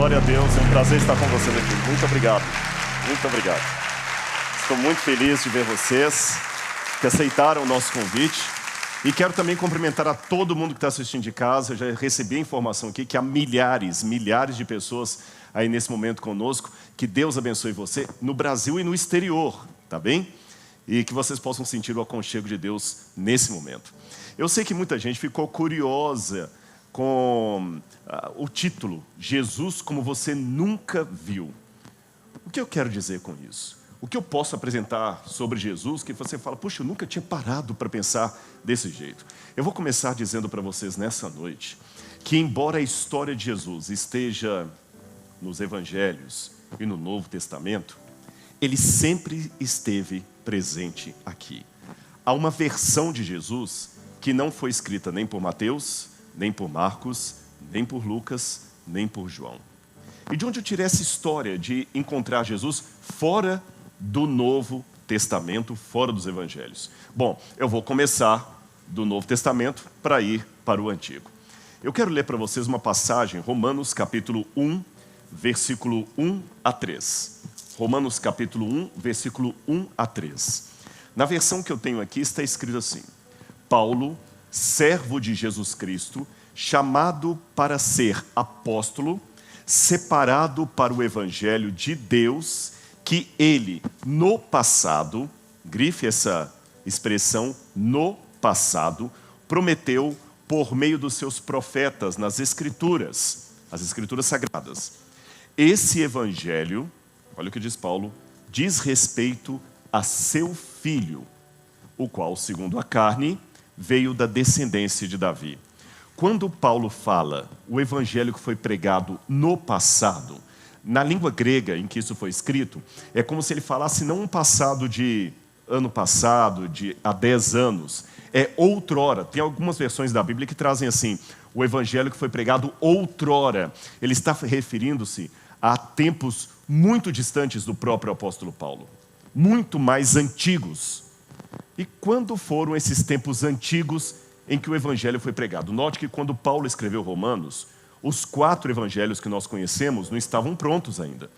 Glória a Deus, é um prazer estar com vocês aqui. Muito obrigado, muito obrigado. Estou muito feliz de ver vocês que aceitaram o nosso convite. E quero também cumprimentar a todo mundo que está assistindo de casa. Eu já recebi a informação aqui que há milhares de pessoas aí nesse momento conosco. Que Deus abençoe você no Brasil e no exterior, tá bem? E que vocês possam sentir o aconchego de Deus nesse momento. Eu sei que muita gente ficou curiosa com o título, Jesus como você nunca viu. O que eu quero dizer com isso? O que eu posso apresentar sobre Jesus que você fala, puxa, eu nunca tinha parado para pensar desse jeito. Eu vou começar dizendo para vocês nessa noite que embora a história de Jesus esteja nos Evangelhos e no Novo Testamento, ele sempre esteve presente aqui. Há uma versão de Jesus que não foi escrita nem por Mateus, nem por Marcos, nem por Lucas, nem por João. E de onde eu tirei essa história de encontrar Jesus fora do Novo Testamento, fora dos Evangelhos? Bom, eu vou começar do Novo Testamento para ir para o Antigo. Eu quero ler para vocês uma passagem, Romanos capítulo 1, versículo 1 a 3. Romanos capítulo 1, versículo 1 a 3. Na versão que eu tenho aqui está escrito assim: Paulo, servo de Jesus Cristo, chamado para ser apóstolo, separado para o Evangelho de Deus, que ele, no passado, grife essa expressão, no passado, prometeu por meio dos seus profetas nas Escrituras, as Escrituras Sagradas. Esse Evangelho, olha o que diz Paulo, diz respeito a seu filho, o qual, segundo a carne, veio da descendência de Davi. Quando Paulo fala o evangelho que foi pregado no passado, na língua grega em que isso foi escrito, é como se ele falasse não um passado de ano passado, de há 10 anos, é outrora. Tem algumas versões da Bíblia que trazem assim, o evangelho que foi pregado outrora. Ele está referindo-se a tempos muito distantes do próprio apóstolo Paulo, muito mais antigos. E quando foram esses tempos antigos em que o evangelho foi pregado? Note que quando Paulo escreveu Romanos, os 4 evangelhos que nós conhecemos não estavam prontos ainda.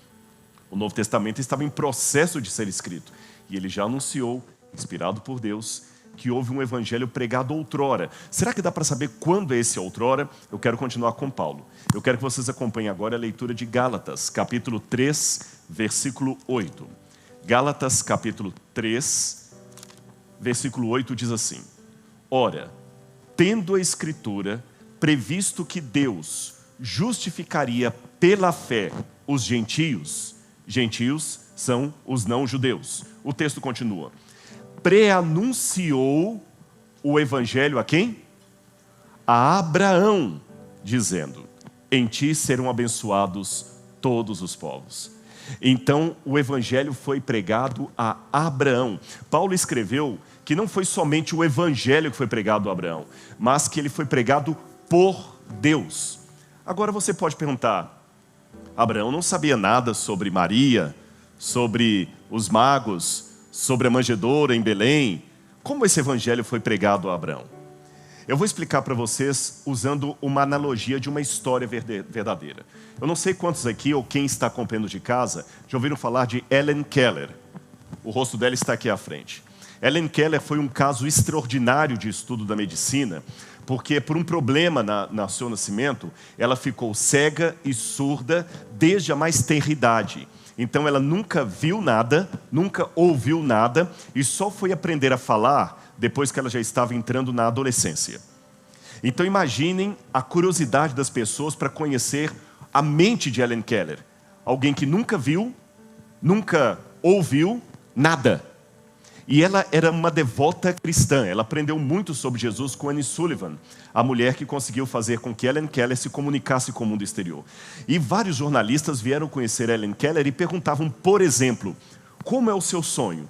O Novo Testamento estava em processo de ser escrito. E ele já anunciou, inspirado por Deus, que houve um evangelho pregado outrora. Será que dá para saber quando é esse outrora? Eu quero continuar com Paulo. Eu quero que vocês acompanhem agora a leitura de Gálatas, capítulo 3, versículo 8. Gálatas, capítulo 3, versículo 8 diz assim: Ora, tendo a Escritura previsto que Deus justificaria pela fé os gentios, gentios são os não-judeus. O texto continua. Preanunciou o evangelho a quem? A Abraão, dizendo, em ti serão abençoados todos os povos. Então, o evangelho foi pregado a Abraão. Paulo escreveu que não foi somente o evangelho que foi pregado a Abraão, mas que ele foi pregado por Deus. Agora você pode perguntar, Abraão não sabia nada sobre Maria, sobre os magos, sobre a manjedoura em Belém? Como esse evangelho foi pregado a Abraão? Eu vou explicar para vocês usando uma analogia de uma história verdadeira. Eu não sei quantos aqui ou quem está acompanhando de casa já ouviram falar de Helen Keller. O rosto dela está aqui à frente. Helen Keller foi um caso extraordinário de estudo da medicina, porque por um problema no seu nascimento, ela ficou cega e surda desde a mais tenra idade. Então ela nunca viu nada, nunca ouviu nada, e só foi aprender a falar depois que ela já estava entrando na adolescência. Então imaginem a curiosidade das pessoas para conhecer a mente de Helen Keller. Alguém que nunca viu, nunca ouviu nada. E ela era uma devota cristã. Ela aprendeu muito sobre Jesus com Annie Sullivan, a mulher que conseguiu fazer com que Helen Keller se comunicasse com o mundo exterior. E vários jornalistas vieram conhecer Helen Keller e perguntavam, por exemplo, como é o seu sonho?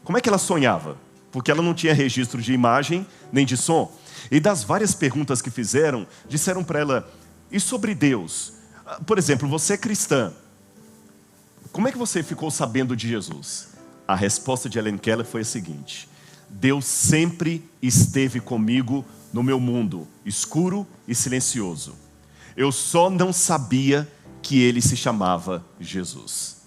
Como é que ela sonhava? Porque ela não tinha registro de imagem nem de som. E das várias perguntas que fizeram, disseram para ela, e sobre Deus? Por exemplo, você é cristã. Como é que você ficou sabendo de Jesus? A resposta de Helen Keller foi a seguinte: Deus sempre esteve comigo no meu mundo, escuro e silencioso. Eu só não sabia que ele se chamava Jesus.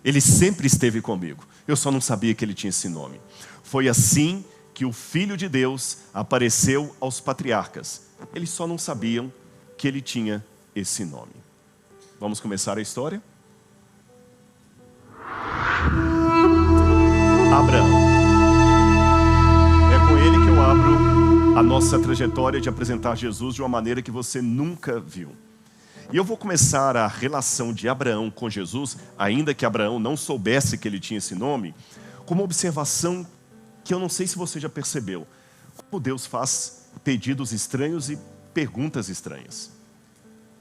Ele sempre esteve comigo. Eu só não sabia que ele tinha esse nome. Foi assim que o Filho de Deus apareceu aos patriarcas. Eles só não sabiam que ele tinha esse nome. Vamos começar a história? Abraão. É com ele que eu abro a nossa trajetória de apresentar Jesus de uma maneira que você nunca viu. E eu vou começar a relação de Abraão com Jesus, ainda que Abraão não soubesse que ele tinha esse nome, com uma observação que eu não sei se você já percebeu. Como Deus faz pedidos estranhos e perguntas estranhas.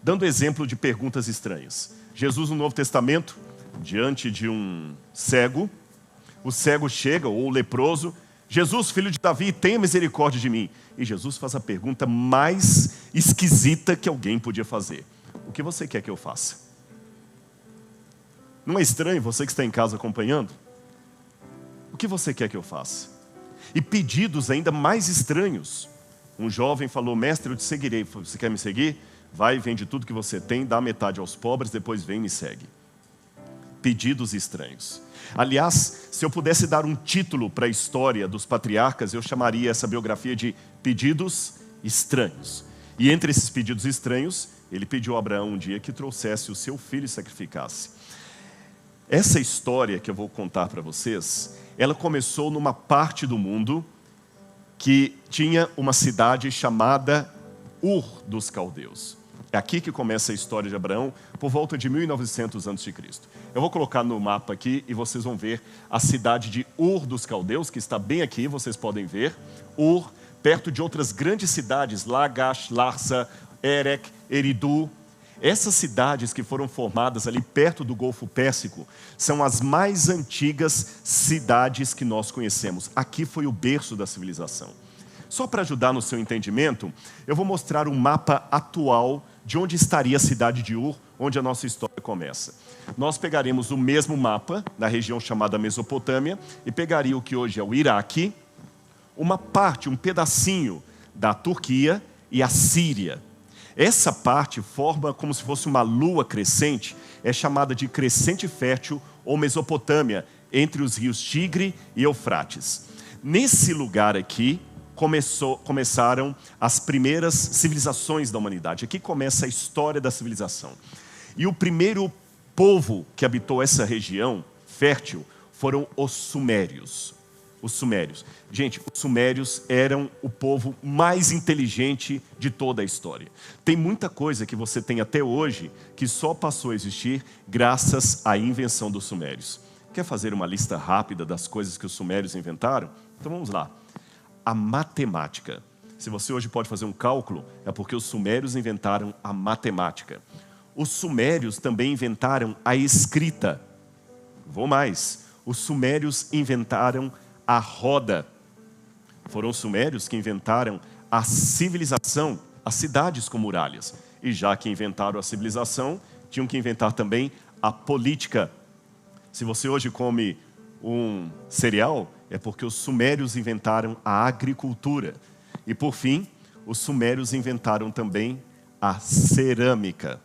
Dando exemplo de perguntas estranhas. Jesus no Novo Testamento, diante de um cego, o cego chega, ou o leproso, Jesus, filho de Davi, tenha misericórdia de mim. E Jesus faz a pergunta mais esquisita que alguém podia fazer. O que você quer que eu faça? Não é estranho você que está em casa acompanhando? O que você quer que eu faça? E pedidos ainda mais estranhos. Um jovem falou, mestre, eu te seguirei. Você quer me seguir? Vai, vende tudo que você tem, dá metade aos pobres, depois vem e me segue. Pedidos estranhos. Aliás, se eu pudesse dar um título para a história dos patriarcas, eu chamaria essa biografia de Pedidos Estranhos. E entre esses pedidos estranhos, ele pediu a Abraão um dia que trouxesse o seu filho e sacrificasse. Essa história que eu vou contar para vocês, ela começou numa parte do mundo que tinha uma cidade chamada Ur dos Caldeus. É aqui que começa a história de Abraão, por volta de 1900 a.C. Eu vou colocar no mapa aqui e vocês vão ver a cidade de Ur dos Caldeus, que está bem aqui, vocês podem ver. Ur, perto de outras grandes cidades, Lagash, Larsa, Erech, Eridu. Essas cidades que foram formadas ali perto do Golfo Pérsico são as mais antigas cidades que nós conhecemos. Aqui foi o berço da civilização. Só para ajudar no seu entendimento, eu vou mostrar um mapa atual de onde estaria a cidade de Ur, onde a nossa história começa. Nós pegaremos o mesmo mapa, na região chamada Mesopotâmia, e pegaria o que hoje é o Iraque, uma parte, um pedacinho da Turquia e a Síria. Essa parte forma como se fosse uma lua crescente, é chamada de crescente fértil ou Mesopotâmia, entre os rios Tigre e Eufrates. Nesse lugar aqui, começaram as primeiras civilizações da humanidade. Aqui começa a história da civilização. E o primeiro povo que habitou essa região fértil foram os sumérios. Os sumérios. Gente, os sumérios eram o povo mais inteligente de toda a história. Tem muita coisa que você tem até hoje que só passou a existir graças à invenção dos sumérios. Quer fazer uma lista rápida das coisas que os sumérios inventaram? Então vamos lá. A matemática. Se você hoje pode fazer um cálculo, é porque os sumérios inventaram a matemática. Os sumérios também inventaram a escrita. Vou mais. Os sumérios inventaram a roda. Foram os sumérios que inventaram a civilização, as cidades com muralhas. E já que inventaram a civilização, tinham que inventar também a política. Se você hoje come um cereal, é porque os sumérios inventaram a agricultura. E por fim, os sumérios inventaram também a cerâmica.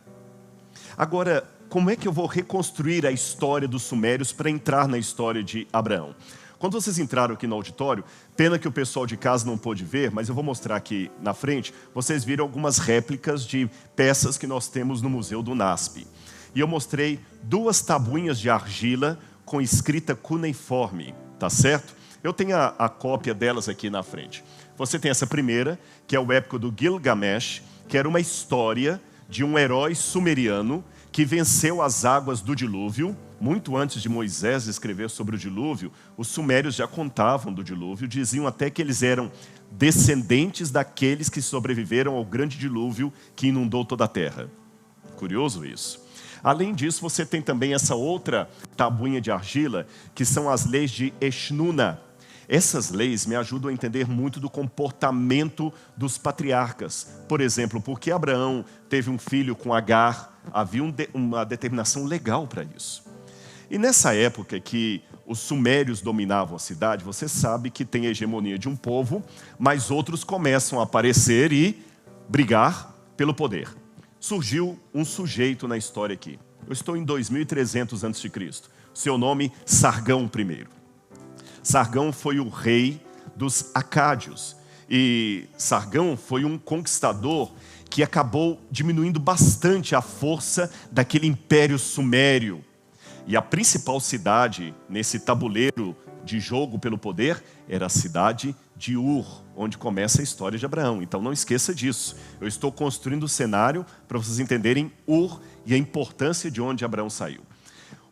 Agora, como é que eu vou reconstruir a história dos sumérios para entrar na história de Abraão? Quando vocês entraram aqui no auditório, pena que o pessoal de casa não pôde ver, mas eu vou mostrar aqui na frente, vocês viram algumas réplicas de peças que nós temos no Museu do NASP. E eu mostrei 2 tabuinhas de argila com escrita cuneiforme, tá certo? Eu tenho a cópia delas aqui na frente. Você tem essa primeira, que é o épico do Gilgamesh, que era uma história de um herói sumeriano que venceu as águas do dilúvio. Muito antes de Moisés escrever sobre o dilúvio, os sumérios já contavam do dilúvio, diziam até que eles eram descendentes daqueles que sobreviveram ao grande dilúvio que inundou toda a terra. Curioso isso. Além disso, você tem também essa outra tabuinha de argila, que são as leis de Eshnuna. Essas leis me ajudam a entender muito do comportamento dos patriarcas. Por exemplo, porque Abraão teve um filho com Agar, havia uma determinação legal para isso. E nessa época que os sumérios dominavam a cidade, você sabe que tem a hegemonia de um povo, mas outros começam a aparecer e brigar pelo poder. surgiu um sujeito na história aqui. Eu estou em 2300 a.C. Seu nome, Sargão I. Sargão foi o rei dos Acádios. E Sargão foi um conquistador que acabou diminuindo bastante a força daquele império sumério. E a principal cidade nesse tabuleiro de jogo pelo poder era a cidade de Ur, onde começa a história de Abraão. Então não esqueça disso. Eu estou construindo o cenário para vocês entenderem Ur e a importância de onde Abraão saiu.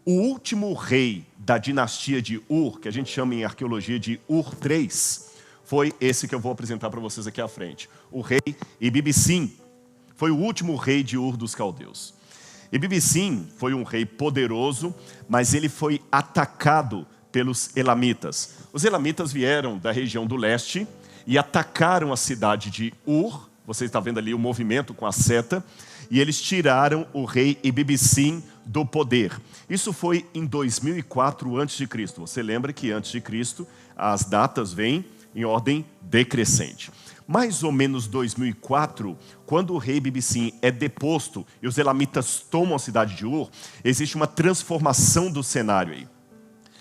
O último rei da dinastia de Ur, que a gente chama em arqueologia de Ur III, foi esse que eu vou apresentar para vocês aqui à frente. O rei Ibibicim foi o último rei de Ur dos Caldeus. Ibibicim foi um rei poderoso, mas ele foi atacado pelos elamitas. Os elamitas vieram da região do leste e atacaram a cidade de Ur. Você está vendo ali o movimento com a seta. E eles tiraram o rei Ibibicim do poder. Isso foi em 2004 a.C. Você lembra que antes de Cristo as datas vêm em ordem decrescente. Mais ou menos 2004, quando o rei Ibibicim é deposto e os elamitas tomam a cidade de Ur, existe uma transformação do cenário aí.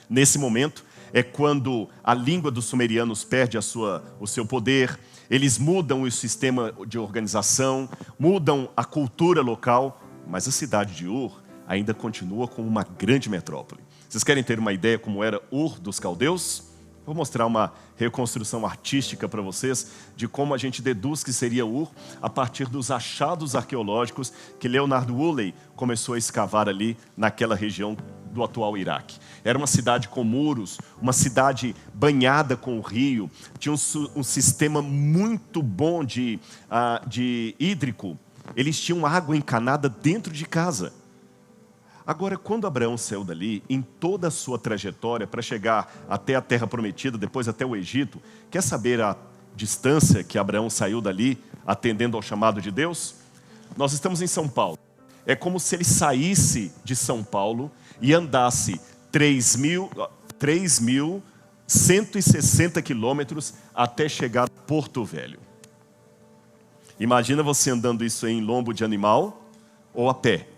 Nesse momento é quando a língua dos sumerianos perde o seu poder, eles mudam o sistema de organização, mudam a cultura local, mas a cidade de Ur ainda continua como uma grande metrópole. Vocês querem ter uma ideia como era Ur dos Caldeus? Vou mostrar uma reconstrução artística para vocês de como a gente deduz que seria Ur a partir dos achados arqueológicos que Leonardo Woolley começou a escavar ali naquela região do atual Iraque. Era uma cidade com muros, uma cidade banhada com o rio, tinha um sistema muito bom de hídrico. Eles tinham água encanada dentro de casa. Agora, quando Abraão saiu dali, em toda a sua trajetória para chegar até a Terra Prometida, depois até o Egito, quer saber a distância que Abraão saiu dali, atendendo ao chamado de Deus? Nós estamos em São Paulo. É como se ele saísse de São Paulo e andasse 3.160 quilômetros até chegar a Porto Velho. Imagina você andando isso em lombo de animal ou a pé.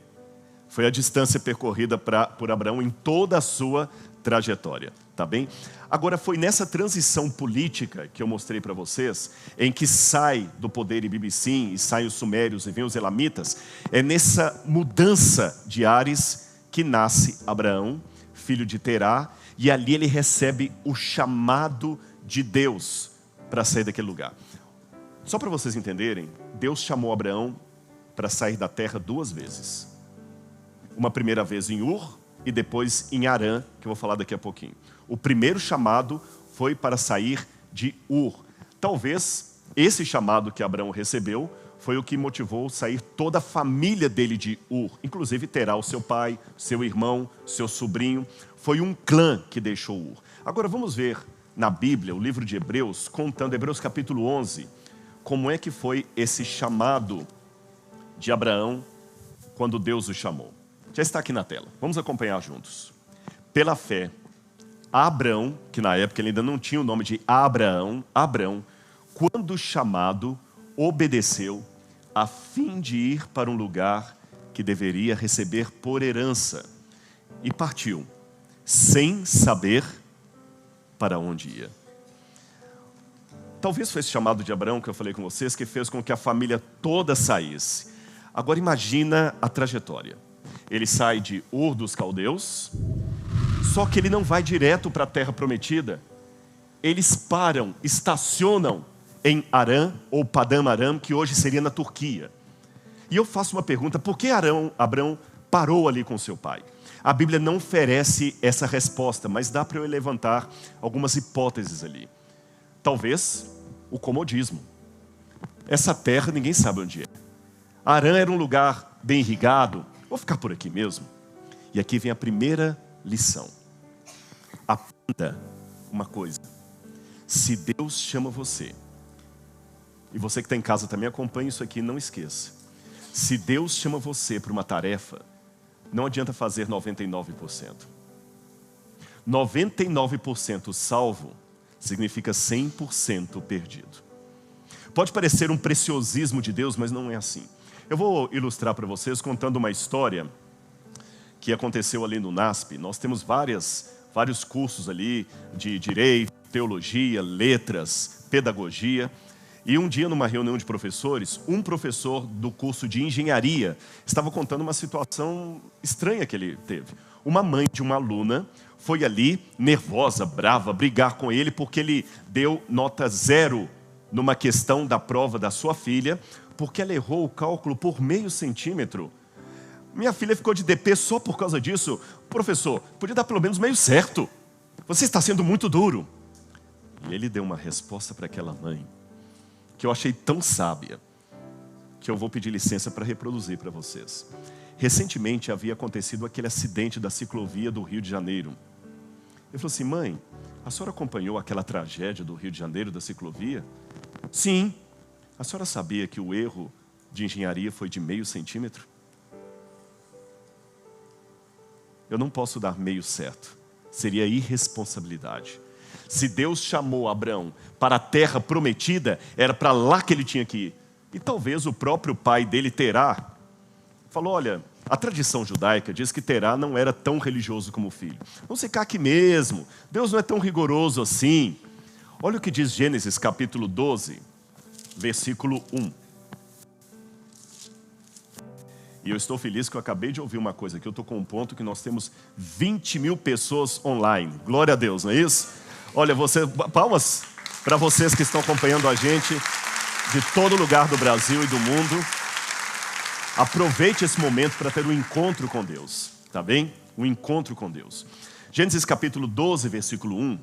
Foi a distância percorrida por Abraão em toda a sua trajetória, tá bem? Agora, foi nessa transição política que eu mostrei para vocês, em que sai do poder Ibibicim e saem os sumérios e vêm os elamitas, é nessa mudança de ares que nasce Abraão, filho de Terá, e ali ele recebe o chamado de Deus para sair daquele lugar. Só para vocês entenderem, Deus chamou Abraão para sair da terra 2 vezes. Uma primeira vez em Ur e depois em Harã, que eu vou falar daqui a pouquinho. O primeiro chamado foi para sair de Ur. Talvez esse chamado que Abraão recebeu foi o que motivou sair toda a família dele de Ur. Inclusive Terá, o seu pai, seu irmão, seu sobrinho. Foi um clã que deixou Ur. Agora vamos ver na Bíblia, o livro de Hebreus, contando, Hebreus capítulo 11, como é que foi esse chamado de Abraão quando Deus o chamou. Já está aqui na tela. Vamos acompanhar juntos. Pela fé, Abrão, que na época ele ainda não tinha o nome de Abraão, quando chamado, obedeceu a fim de ir para um lugar que deveria receber por herança. E partiu, sem saber para onde ia. Talvez foi esse chamado de Abraão que eu falei com vocês, que fez com que a família toda saísse. Agora imagina a trajetória. Ele sai de Ur dos Caldeus, só que ele não vai direto para a Terra Prometida. Eles param, estacionam em Harã, ou Padam Aram, que hoje seria na Turquia. E eu faço uma pergunta, por que Abrão parou ali com seu pai? A Bíblia não oferece essa resposta, mas dá para eu levantar algumas hipóteses ali. Talvez o comodismo. Essa terra ninguém sabe onde é. Harã era um lugar bem irrigado. Vou ficar por aqui mesmo. E aqui vem a primeira lição. Aprenda uma coisa. Se Deus chama você, e você que está em casa também acompanha isso aqui, não esqueça. Se Deus chama você para uma tarefa, não adianta fazer 99%. 99% salvo significa 100% perdido. Pode parecer um preciosismo de Deus, mas não é assim. Eu vou ilustrar para vocês contando uma história que aconteceu ali no NASP. Nós temos vários cursos ali de direito, teologia, letras, pedagogia. E um dia, numa reunião de professores, um professor do curso de engenharia estava contando uma situação estranha que ele teve. Uma mãe de uma aluna foi ali, nervosa, brava, brigar com ele porque ele deu nota 0 numa questão da prova da sua filha, porque ela errou o cálculo por meio centímetro. Minha filha ficou de DP só por causa disso. Professor, podia dar pelo menos meio certo. Você está sendo muito duro. E ele deu uma resposta para aquela mãe que eu achei tão sábia, que eu vou pedir licença para reproduzir para vocês. Recentemente havia acontecido aquele acidente da ciclovia do Rio de Janeiro. Ele falou assim: mãe, a senhora acompanhou aquela tragédia do Rio de Janeiro, da ciclovia? Sim. A senhora sabia que o erro de engenharia foi de meio centímetro? Eu não posso dar meio certo. Seria irresponsabilidade. Se Deus chamou Abraão para a terra prometida, era para lá que ele tinha que ir. E talvez o próprio pai dele, Terá, falou: olha, a tradição judaica diz que Terá não era tão religioso como o filho. Vamos ficar aqui mesmo. Deus não é tão rigoroso assim. Olha o que diz Gênesis capítulo 12, versículo 1. E eu estou feliz que eu acabei de ouvir uma coisa aqui. Eu estou com um ponto que nós temos 20 mil pessoas online. Glória a Deus, não é isso? Olha, palmas para vocês que estão acompanhando a gente de todo lugar do Brasil e do mundo. Aproveite esse momento para ter um encontro com Deus, tá bem? Um encontro com Deus. Gênesis capítulo 12, versículo 1.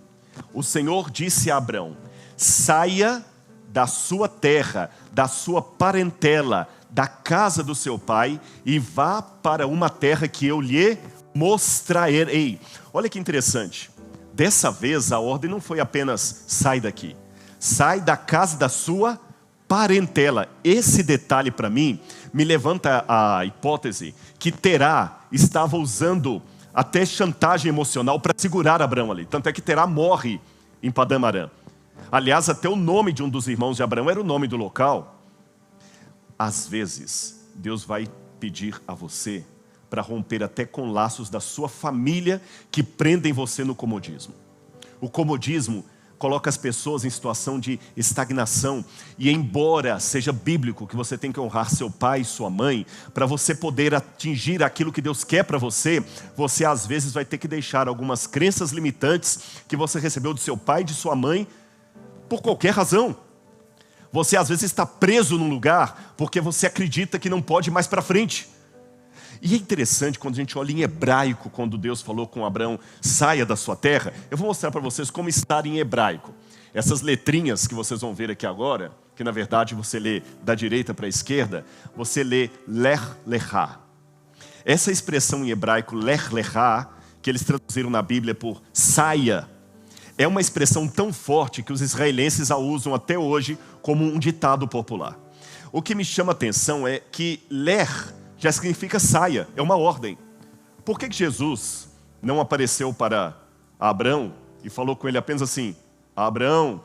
O Senhor disse a Abrão: saia da sua terra, da sua parentela, da casa do seu pai e vá para uma terra que eu lhe mostrarei. Olha que interessante. Dessa vez a ordem não foi apenas sai daqui. Sai da casa da sua parentela. Esse detalhe para mim me levanta a hipótese que Terá estava usando até chantagem emocional para segurar Abrão ali. Tanto é que Terá morre em Padã Arã. Aliás, até o nome de um dos irmãos de Abrão era o nome do local. Às vezes, Deus vai pedir a você para romper até com laços da sua família que prendem você no comodismo. O comodismo coloca as pessoas em situação de estagnação. E embora seja bíblico que você tem que honrar seu pai e sua mãe, para você poder atingir aquilo que Deus quer para você, você às vezes vai ter que deixar algumas crenças limitantes que você recebeu do seu pai e de sua mãe por qualquer razão. Você às vezes está preso num lugar porque você acredita que não pode ir mais para frente. E é interessante quando a gente olha em hebraico, quando Deus falou com Abraão: saia da sua terra. Eu vou mostrar para vocês como estar em hebraico. Essas letrinhas que vocês vão ver aqui agora, que na verdade você lê da direita para a esquerda, você lê ler lechá. Essa expressão em hebraico ler lechá, que eles traduziram na Bíblia por saia, é uma expressão tão forte que os israelenses a usam até hoje como um ditado popular. O que me chama a atenção é que ler já significa saia, é uma ordem. Por que Jesus não apareceu para Abrão e falou com ele apenas assim: Abrão,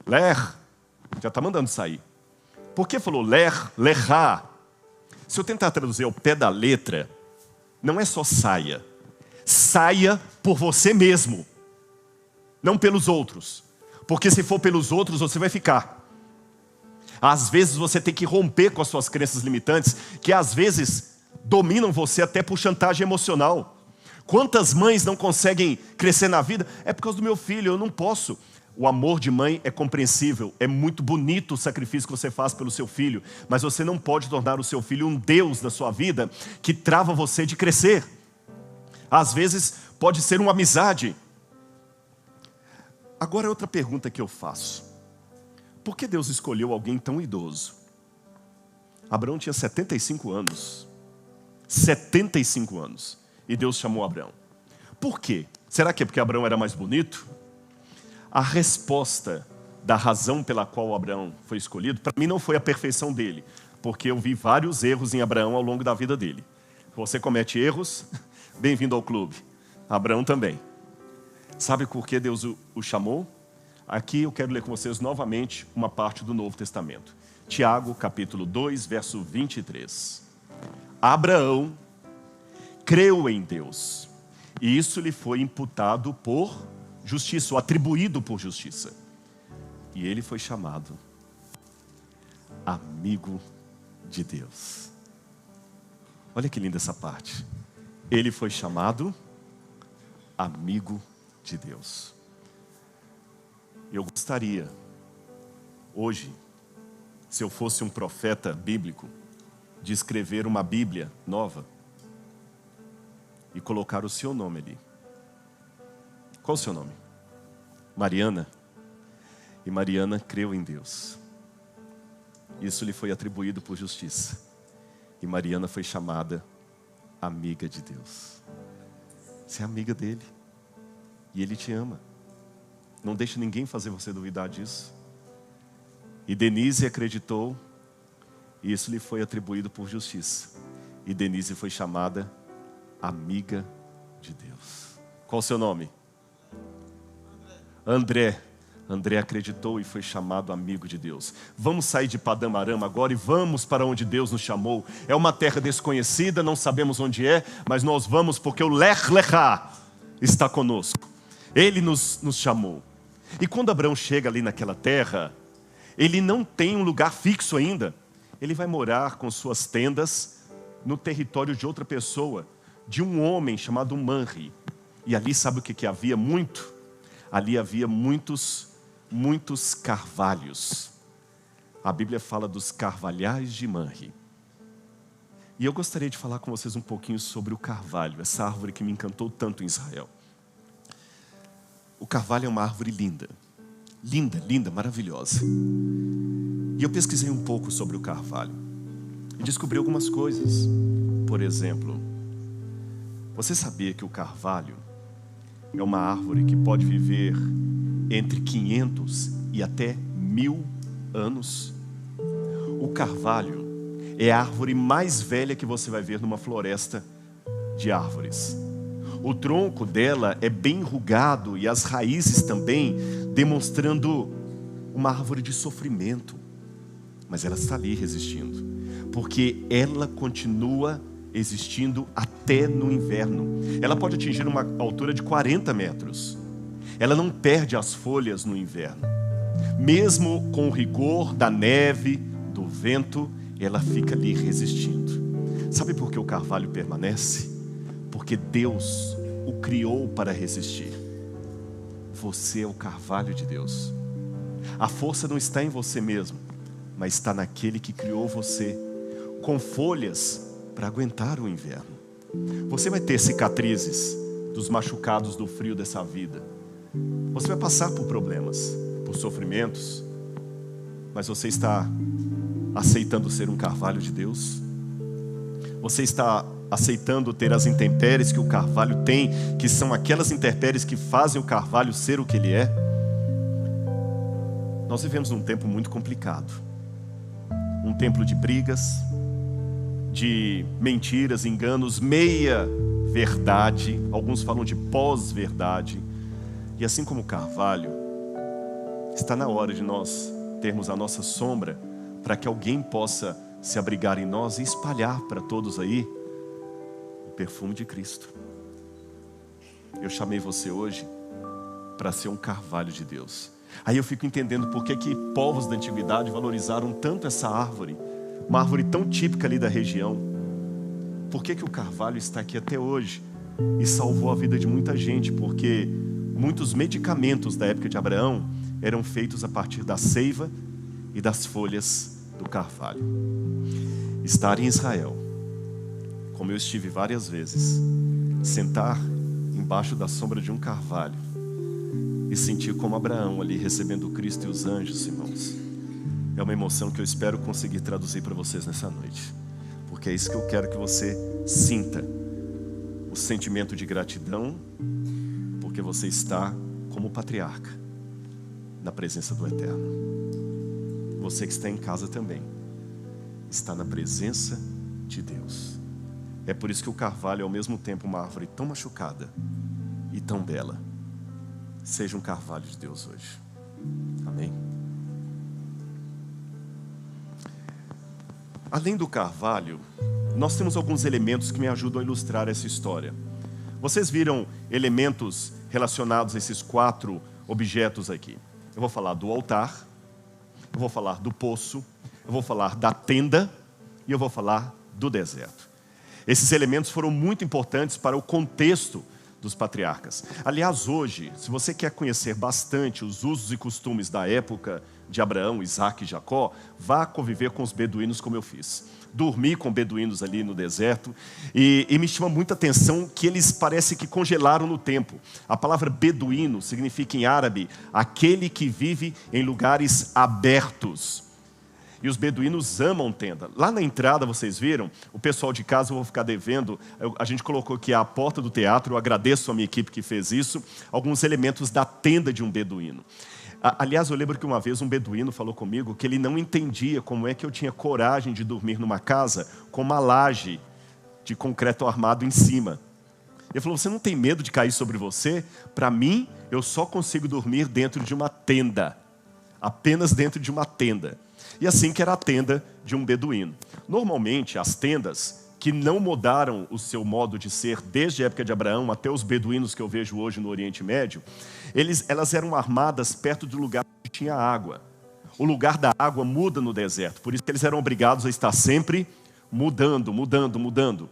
ler, já está mandando sair. Por que falou ler, lerá? Se eu tentar traduzir ao pé da letra, não é só saia. Saia por você mesmo, não pelos outros. Porque se for pelos outros, você vai ficar. Às vezes você tem que romper com as suas crenças limitantes, que às vezes dominam você até por chantagem emocional. Quantas mães não conseguem crescer na vida? É por causa do meu filho, eu não posso. O amor de mãe é compreensível, é muito bonito o sacrifício que você faz pelo seu filho, mas você não pode tornar o seu filho um Deus da sua vida que trava você de crescer. Às vezes pode ser uma amizade. Agora outra pergunta que eu faço: por que Deus escolheu alguém tão idoso? Abraão tinha 75 anos. 75 anos. E Deus chamou Abraão. Por quê? Será que é porque Abraão era mais bonito? A resposta da razão pela qual Abraão foi escolhido, para mim não foi a perfeição dele, porque eu vi vários erros em Abraão ao longo da vida dele. Você comete erros, bem-vindo ao clube. Abraão também. Sabe por que Deus o chamou? Aqui eu quero ler com vocês novamente uma parte do Novo Testamento. Tiago, capítulo 2, verso 23. Abraão creu em Deus, e isso lhe foi imputado por justiça, ou atribuído por justiça. E ele foi chamado amigo de Deus. Olha que linda essa parte. Ele foi chamado amigo de Deus. Eu gostaria, hoje, se eu fosse um profeta bíblico, de escrever uma Bíblia nova e colocar o seu nome ali. Qual o seu nome? Mariana. E Mariana creu em Deus. Isso lhe foi atribuído por justiça. E Mariana foi chamada amiga de Deus. Você é amiga dele. E ele te ama. Não deixe ninguém fazer você duvidar disso. E Denise acreditou. E isso lhe foi atribuído por justiça. E Denise foi chamada amiga de Deus. Qual o seu nome? André. André acreditou e foi chamado amigo de Deus. Vamos sair de Padã Arã agora e vamos para onde Deus nos chamou. É uma terra desconhecida, não sabemos onde é, mas nós vamos porque o Lech Lechá está conosco. Ele nos chamou. E quando Abraão chega ali naquela terra, ele não tem um lugar fixo ainda. Ele vai morar com suas tendas no território de outra pessoa, de um homem chamado Manre. E ali sabe o que havia muito? Ali havia muitos carvalhos. A Bíblia fala dos carvalhais de Manre. E eu gostaria de falar com vocês um pouquinho sobre o carvalho, essa árvore que me encantou tanto em Israel. O carvalho é uma árvore linda. Linda, linda, maravilhosa. E eu pesquisei um pouco sobre o carvalho e descobri algumas coisas. Por exemplo, você sabia que o carvalho é uma árvore que pode viver entre 500 e até 1000 anos? O carvalho é a árvore mais velha que você vai ver numa floresta de árvores. O tronco dela é bem enrugado e as raízes também, demonstrando uma árvore de sofrimento. Mas ela está ali resistindo, porque ela continua existindo até no inverno. Ela pode atingir uma altura de 40 metros. Ela não perde as folhas no inverno. Mesmo com o rigor da neve, do vento, ela fica ali resistindo. Sabe por que o carvalho permanece? Porque Deus o criou para resistir. Você é o carvalho de Deus. A força não está em você mesmo, mas está naquele que criou você, com folhas para aguentar o inverno. Você vai ter cicatrizes dos machucados do frio dessa vida. Você vai passar por problemas, por sofrimentos, mas você está aceitando ser um carvalho de Deus? Você está aceitando ter as intempéries que o carvalho tem, que são aquelas intempéries que fazem o carvalho ser o que ele é? Nós vivemos num tempo muito complicado. Um tempo de brigas, de mentiras, enganos, meia verdade, alguns falam de pós-verdade. E assim como o carvalho, está na hora de nós termos a nossa sombra, para que alguém possa se abrigar em nós e espalhar para todos aí o perfume de Cristo. Eu chamei você hoje para ser um carvalho de Deus. Aí eu fico entendendo por que povos da antiguidade valorizaram tanto essa árvore, uma árvore tão típica ali da região. Por que o carvalho está aqui até hoje e salvou a vida de muita gente? Porque muitos medicamentos da época de Abraão eram feitos a partir da seiva e das folhas do carvalho. Estar em Israel, como eu estive várias vezes, sentar embaixo da sombra de um carvalho e sentir como Abraão ali recebendo o Cristo e os anjos, irmãos, é uma emoção que eu espero conseguir traduzir para vocês nessa noite, porque é isso que eu quero que você sinta, o sentimento de gratidão, porque você está como patriarca na presença do Eterno. Você que está em casa também está na presença de Deus. É por isso que o carvalho é ao mesmo tempo uma árvore tão machucada e tão bela. Seja um carvalho de Deus hoje. Amém? Além do carvalho, nós temos alguns elementos que me ajudam a ilustrar essa história. Vocês viram elementos relacionados a esses 4 objetos aqui. Eu vou falar do altar, eu vou falar do poço, eu vou falar da tenda e eu vou falar do deserto. Esses elementos foram muito importantes para o contexto dos patriarcas. Aliás, hoje, se você quer conhecer bastante os usos e costumes da época de Abraão, Isaac e Jacó, vá conviver com os beduínos como eu fiz. Dormi com beduínos ali no deserto e me chama muita atenção que eles parecem que congelaram no tempo. A palavra beduíno significa em árabe aquele que vive em lugares abertos. E os beduínos amam tenda. Lá na entrada, vocês viram, o pessoal de casa, eu vou ficar devendo, a gente colocou aqui à porta do teatro, eu agradeço a minha equipe que fez isso, alguns elementos da tenda de um beduíno. Aliás, eu lembro que uma vez um beduíno falou comigo que ele não entendia como é que eu tinha coragem de dormir numa casa com uma laje de concreto armado em cima. Ele falou, você não tem medo de cair sobre você? Para mim, eu só consigo dormir dentro de uma tenda. Apenas dentro de uma tenda. E assim que era a tenda de um beduíno. Normalmente, as tendas que não mudaram o seu modo de ser desde a época de Abraão até os beduínos que eu vejo hoje no Oriente Médio, elas eram armadas perto do lugar onde tinha água. O lugar da água muda no deserto, por isso que eles eram obrigados a estar sempre mudando.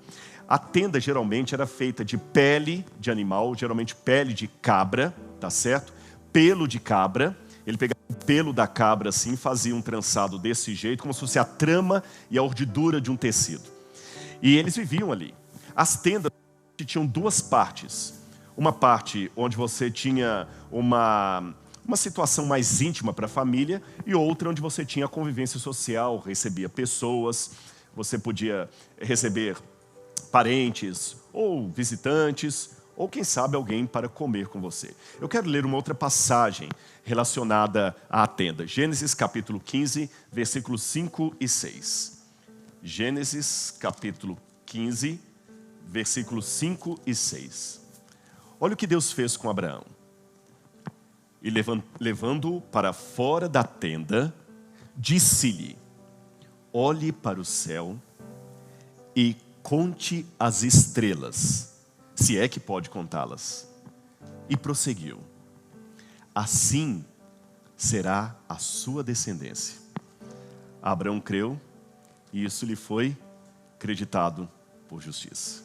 A tenda geralmente era feita de pele de animal, geralmente pele de cabra, tá certo? Pelo de cabra. Ele pegava o pelo da cabra assim, fazia um trançado desse jeito, como se fosse a trama e a urdidura de um tecido. E eles viviam ali. As tendas tinham 2 partes. Uma parte onde você tinha uma situação mais íntima para a família e outra onde você tinha convivência social, recebia pessoas, você podia receber parentes ou visitantes, ou quem sabe alguém para comer com você. Eu quero ler uma outra passagem relacionada à tenda. Gênesis capítulo 15, versículos 5 e 6. Gênesis capítulo 15, versículos 5 e 6. Olha o que Deus fez com Abraão. E levando-o para fora da tenda, disse-lhe, olhe para o céu e conte as estrelas, se é que pode contá-las. E prosseguiu, assim será a sua descendência. Abraão creu e isso lhe foi creditado por justiça.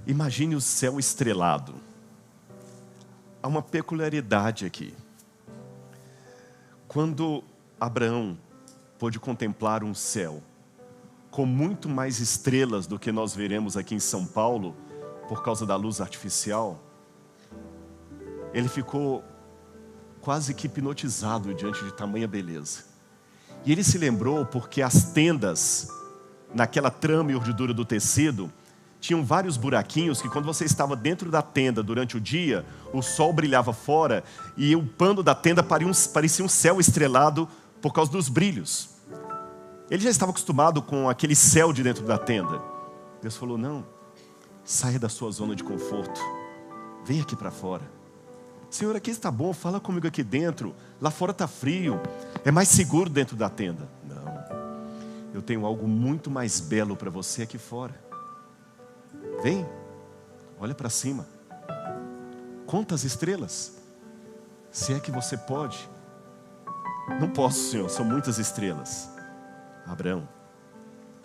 Imagine o céu estrelado. Há uma peculiaridade aqui. Quando Abraão pôde contemplar um céu com muito mais estrelas do que nós veremos aqui em São Paulo, por causa da luz artificial, ele ficou quase que hipnotizado diante de tamanha beleza. E ele se lembrou porque as tendas, naquela trama e urdidura do tecido, tinham vários buraquinhos que quando você estava dentro da tenda durante o dia, o sol brilhava fora e o pano da tenda parecia um céu estrelado por causa dos brilhos. Ele já estava acostumado com aquele céu de dentro da tenda. Deus falou, não, saia da sua zona de conforto, vem aqui para fora. Senhor, aqui está bom, fala comigo aqui dentro, lá fora está frio, é mais seguro dentro da tenda. Não, eu tenho algo muito mais belo para você aqui fora. Vem, olha para cima, conta as estrelas, se é que você pode. Não posso, Senhor, são muitas estrelas. Abraão,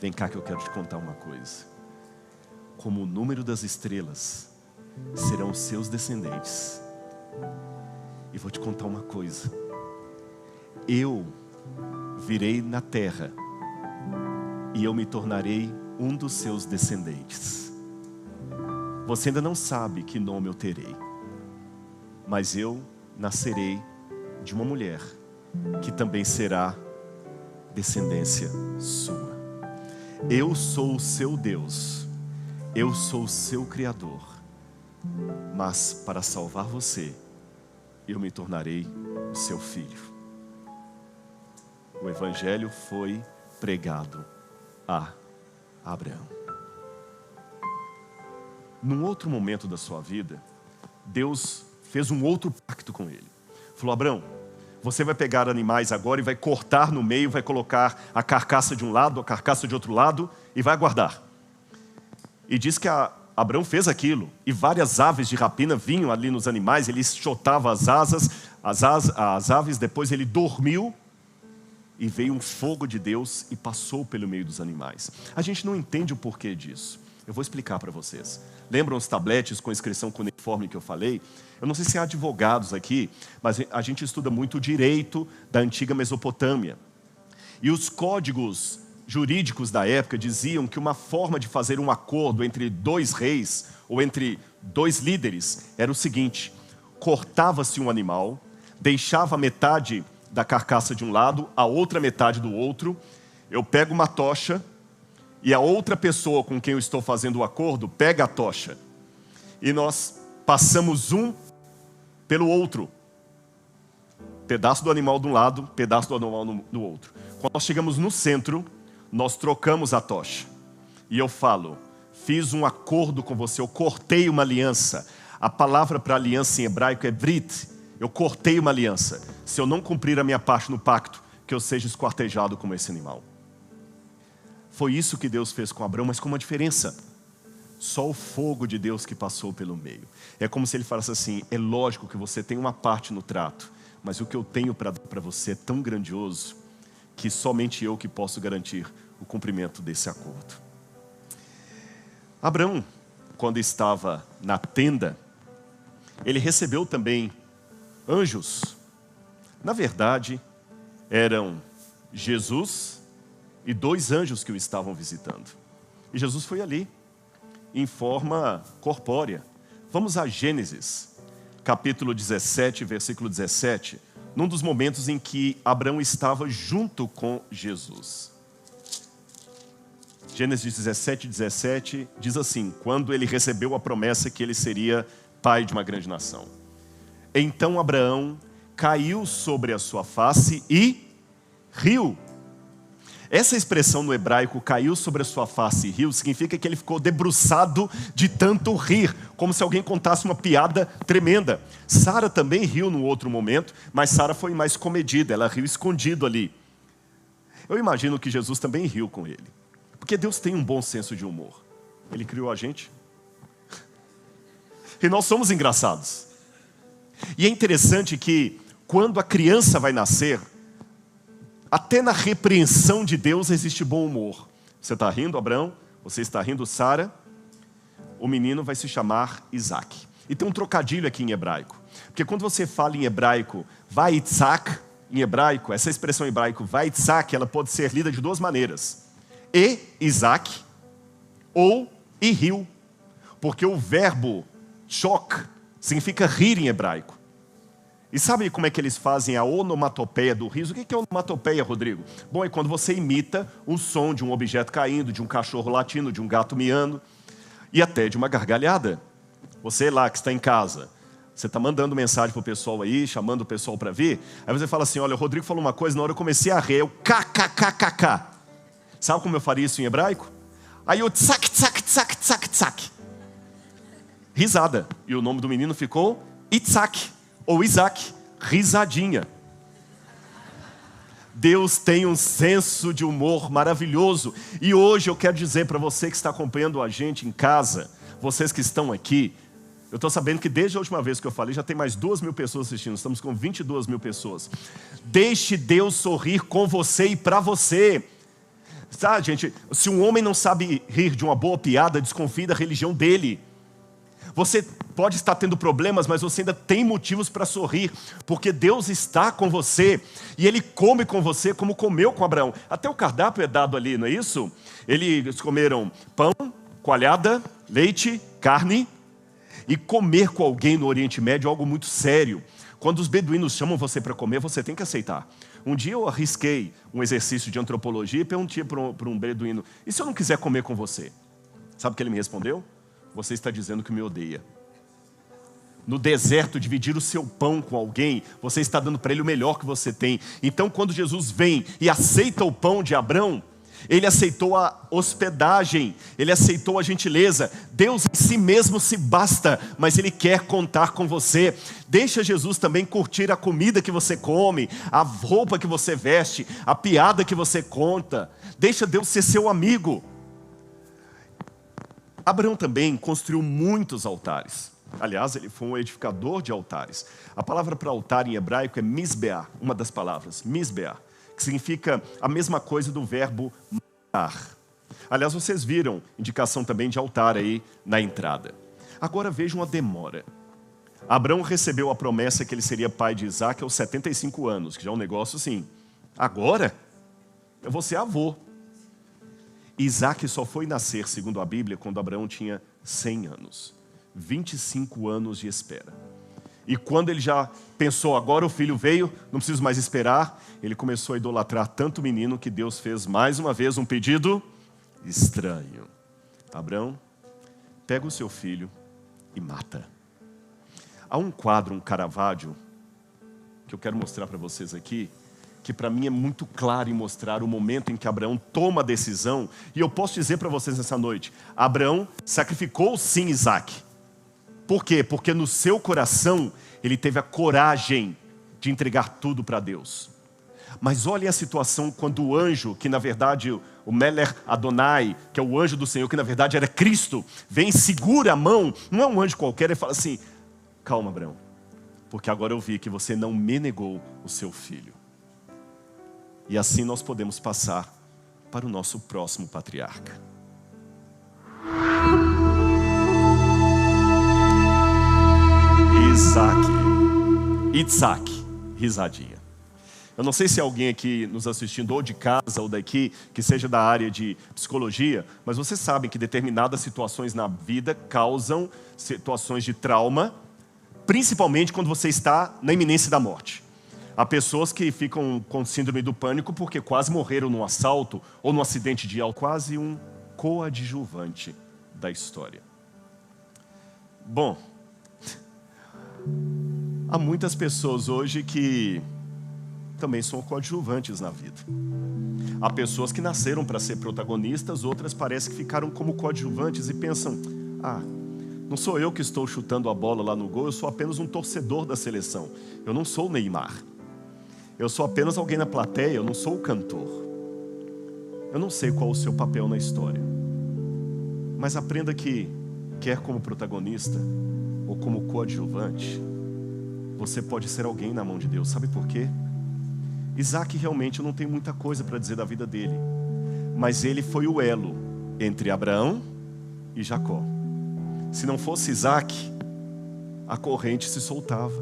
vem cá que eu quero te contar uma coisa. Como o número das estrelas, serão os seus descendentes. E vou te contar uma coisa. Eu virei na terra e eu me tornarei um dos seus descendentes. Você ainda não sabe que nome eu terei, mas eu nascerei de uma mulher que também será descendência sua. Eu sou o seu Deus, eu sou o seu Criador, mas para salvar você, eu me tornarei o seu filho. O Evangelho foi pregado a Abraão. Num outro momento da sua vida, Deus fez um outro pacto com ele. Falou, Abraão, você vai pegar animais agora e vai cortar no meio, vai colocar a carcaça de um lado, a carcaça de outro lado e vai guardar. E diz que Abraão fez aquilo, e várias aves de rapina vinham ali nos animais, ele chotava as asas, as aves, depois ele dormiu, e veio um fogo de Deus e passou pelo meio dos animais. A gente não entende o porquê disso. Eu vou explicar para vocês. Lembram os tabletes com inscrição cuneiforme que eu falei? Eu não sei se há advogados aqui, mas a gente estuda muito o direito da antiga Mesopotâmia. E os códigos jurídicos da época diziam que uma forma de fazer um acordo entre dois reis ou entre dois líderes era o seguinte: cortava-se um animal, deixava metade da carcaça de um lado, a outra metade do outro, eu pego uma tocha e a outra pessoa com quem eu estou fazendo o acordo pega a tocha e nós passamos um pelo outro, pedaço do animal de um lado, pedaço do animal do outro. Quando nós chegamos no centro, nós trocamos a tocha e eu falo: fiz um acordo com você, eu cortei uma aliança. A palavra para aliança em hebraico é brit. Eu cortei uma aliança. Se eu não cumprir a minha parte no pacto, que eu seja esquartejado como esse animal. Foi isso que Deus fez com Abraão, mas com uma diferença: só o fogo de Deus que passou pelo meio. É como se ele falasse assim: é lógico que você tem uma parte no trato, mas o que eu tenho para você é tão grandioso que somente eu que posso garantir o cumprimento desse acordo. Abraão, quando estava na tenda, ele recebeu também anjos. Na verdade, eram Jesus e 2 anjos que o estavam visitando. E Jesus foi ali, em forma corpórea. Vamos a Gênesis, capítulo 17, versículo 17, num dos momentos em que Abraão estava junto com Jesus. Gênesis 17, 17, diz assim: quando ele recebeu a promessa que ele seria pai de uma grande nação. Então Abraão caiu sobre a sua face e riu. Essa expressão no hebraico, caiu sobre a sua face e riu, significa que ele ficou debruçado de tanto rir, como se alguém contasse uma piada tremenda. Sara também riu no outro momento, mas Sara foi mais comedida, ela riu escondido ali. Eu imagino que Jesus também riu com ele, porque Deus tem um bom senso de humor. Ele criou a gente e nós somos engraçados. E é interessante que quando a criança vai nascer, até na repreensão de Deus existe bom humor. Você está rindo, Abraão? Você está rindo, Sara? O menino vai se chamar Isaac. E tem um trocadilho aqui em hebraico. Porque quando você fala em hebraico, Vaitzak, em hebraico, essa expressão em hebraico, Vaitzak, ela pode ser lida de 2 maneiras. E Isaac, ou e riu. Porque o verbo chok significa rir em hebraico. E sabe como é que eles fazem a onomatopeia do riso? O que é onomatopeia, Rodrigo? Bom, é quando você imita o som de um objeto caindo, de um cachorro latindo, de um gato miando e até de uma gargalhada. Você lá que está em casa, você está mandando mensagem para o pessoal aí, chamando o pessoal para vir, aí você fala assim: olha, o Rodrigo falou uma coisa, na hora eu comecei a rir, eu kkkk. Sabe como eu faria isso em hebraico? Aí eu tsak, tsak, tsak, tsak, tsak. Risada. E o nome do menino ficou Itzak. Ou Isaac, risadinha. Deus tem um senso de humor maravilhoso. E hoje eu quero dizer para você que está acompanhando a gente em casa, vocês que estão aqui, eu estou sabendo que desde a última vez que eu falei, já tem mais 2.000 pessoas assistindo, estamos com 22.000 pessoas. Deixe Deus sorrir com você e para você. Sabe, gente, se um homem não sabe rir de uma boa piada, desconfie da religião dele. Você pode estar tendo problemas, mas você ainda tem motivos para sorrir, porque Deus está com você, e Ele come com você como comeu com Abraão. Até o cardápio é dado ali, não é isso? Eles comeram pão, coalhada, leite, carne, e comer com alguém no Oriente Médio é algo muito sério. Quando os beduínos chamam você para comer, você tem que aceitar. Um dia eu arrisquei um exercício de antropologia e perguntei para um beduíno: e se eu não quiser comer com você? Sabe o que ele me respondeu? Você está dizendo que me odeia. No deserto, dividir o seu pão com alguém, você está dando para ele o melhor que você tem. Então, quando Jesus vem e aceita o pão de Abraão, Ele aceitou a hospedagem, ele aceitou a gentileza. Deus em si mesmo se basta, mas Ele quer contar com você. Deixa Jesus também curtir a comida que você come, a roupa que você veste, a piada que você conta. Deixa Deus ser seu amigo. Abraão também construiu muitos altares. Aliás, ele foi um edificador de altares. A palavra para altar em hebraico é misbeá, uma das palavras, misbeá, que significa a mesma coisa do verbo matar. Aliás, vocês viram indicação também de altar aí na entrada. Agora vejam a demora. Abraão recebeu a promessa que ele seria pai de Isaac aos 75 anos, que já é um negócio assim. Agora, eu vou ser avô. Isaac só foi nascer, segundo a Bíblia, quando Abraão tinha 100 anos. 25 anos de espera. E quando ele já pensou, agora o filho veio, não preciso mais esperar, ele começou a idolatrar tanto o menino que Deus fez mais uma vez um pedido estranho. Abraão, pega o seu filho e mata. Há um quadro, um Caravaggio, que eu quero mostrar para vocês aqui, que para mim é muito claro em mostrar o momento em que Abraão toma a decisão. E eu posso dizer para vocês nessa noite, Abraão sacrificou sim Isaac. Por quê? Porque no seu coração ele teve a coragem de entregar tudo para Deus. Mas olha a situação quando o anjo, que na verdade o Melech Adonai, que é o anjo do Senhor, que na verdade era Cristo, vem, segura a mão, não é um anjo qualquer, e fala assim, calma Abraão, porque agora eu vi que você não me negou o seu filho. E assim nós podemos passar para o nosso próximo patriarca. Itzhak, risadinha. Eu não sei se alguém aqui nos assistindo, ou de casa ou daqui, que seja da área de psicologia, mas vocês sabem que determinadas situações na vida causam situações de trauma, principalmente quando você está na iminência da morte. Há pessoas que ficam com síndrome do pânico porque quase morreram num assalto ou num acidente de auto, quase um coadjuvante da história. Bom, há muitas pessoas hoje que também são coadjuvantes na vida. Há pessoas que nasceram para ser protagonistas, outras parecem que ficaram como coadjuvantes e pensam, não sou eu que estou chutando a bola lá no gol, eu sou apenas um torcedor da seleção. Eu não sou o Neymar. Eu sou apenas alguém na plateia, eu não sou o cantor. Eu não sei qual é o seu papel na história. Mas aprenda que, quer como protagonista ou como coadjuvante, você pode ser alguém na mão de Deus. Sabe por quê? Isaac realmente não tem muita coisa para dizer da vida dele. Mas ele foi o elo entre Abraão e Jacó. Se não fosse Isaac, a corrente se soltava.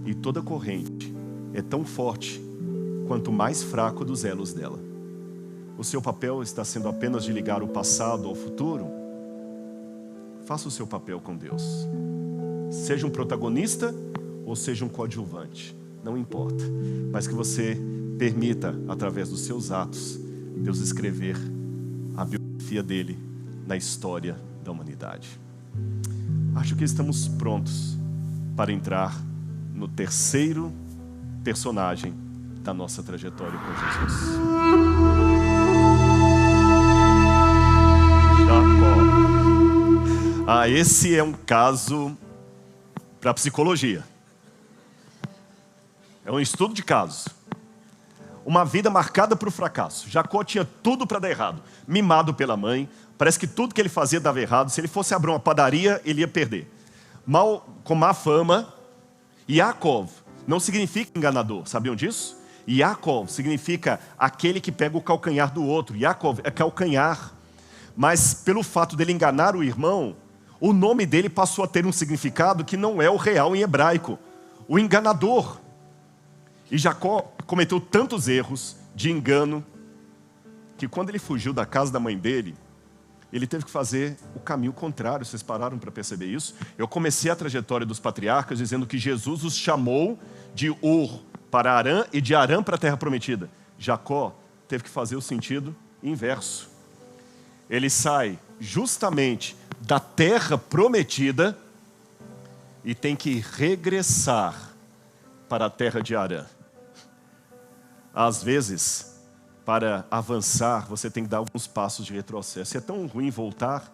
E toda corrente é tão forte quanto mais fraco dos elos dela. O seu papel está sendo apenas de ligar o passado ao futuro? Faça o seu papel com Deus. Seja um protagonista ou seja um coadjuvante, não importa. Mas que você permita, através dos seus atos, Deus escrever a biografia dele na história da humanidade. Acho que estamos prontos para entrar no terceiro personagem da nossa trajetória com Jesus. Jacó. Esse é um caso para psicologia. É um estudo de casos. Uma vida marcada por fracasso. Jacó tinha tudo para dar errado. Mimado pela mãe. Parece que tudo que ele fazia dava errado. Se ele fosse abrir uma padaria, ele ia perder. Com má fama. Yaakov não significa enganador. Sabiam disso? Yaakov significa aquele que pega o calcanhar do outro. Yaakov é calcanhar. Mas pelo fato dele enganar o irmão, o nome dele passou a ter um significado que não é o real em hebraico. O enganador. E Jacó cometeu tantos erros de engano que quando ele fugiu da casa da mãe dele, ele teve que fazer o caminho contrário. Vocês pararam para perceber isso? Eu comecei a trajetória dos patriarcas dizendo que Jesus os chamou de Ur para Arã e de Arã para a terra prometida. Jacó teve que fazer o sentido inverso. Ele sai justamente da terra prometida e tem que regressar para a terra de Arã. Às vezes, para avançar, você tem que dar alguns passos de retrocesso. E é tão ruim voltar,